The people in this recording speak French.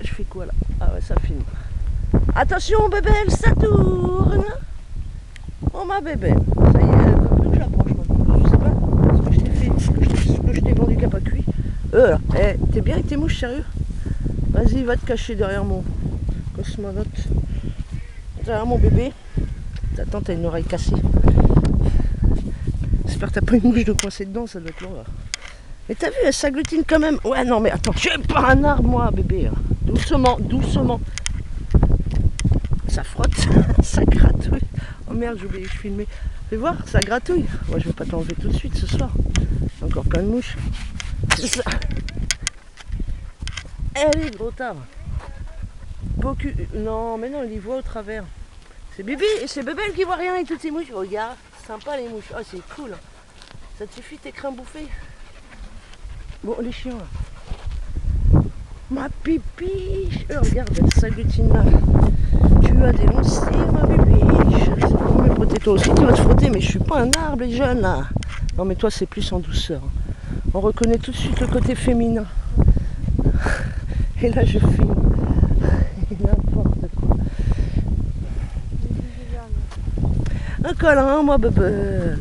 Je fais quoi là? Ah ouais, ça filme. Attention bébelle, ça tourne. Oh ma bébelle. Ça y est, elle veut plus que j'approche maintenant. Je sais pas ce que je t'ai fait, ce que je t'ai vendu qui n'a pas cuit. Là, t'es bien avec tes mouches, sérieux? Vas-y, va te cacher derrière mon cosmonaute. Derrière mon bébé. Attends, t'as une oreille cassée. J'espère que t'as pas une mouche de coincée dedans, ça doit être long là. Mais t'as vu, elle s'agglutine quand même. Ouais, non, mais attends, je suis pas un arbre, moi, bébé. Hein. Doucement, doucement. Ça frotte, ça gratouille. Oh merde, j'ai oublié que je filmais. Fais voir, ça gratouille. Moi, je vais pas t'enlever tout de suite ce soir. Encore plein de mouches. C'est ça. Allez, gros arbre. Non, mais non, il y voit au travers. C'est bébé, c'est bébé qui voit rien avec toutes ces mouches. Regarde, sympa les mouches. Oh, c'est cool. Ça te suffit tes crins bouffés. Bon, les chiens là. Ma pipiche. Regarde, elle s'agglutine là. Tu as des longs cils, ma pipiche. Mais protège-toi aussi, tu vas te frotter. Mais je suis pas un arbre, les jeunes là. Non, mais toi, c'est plus en douceur. On reconnaît tout de suite le côté féminin. Et là, je filme. N'importe quoi. Un câlin, moi, bébé.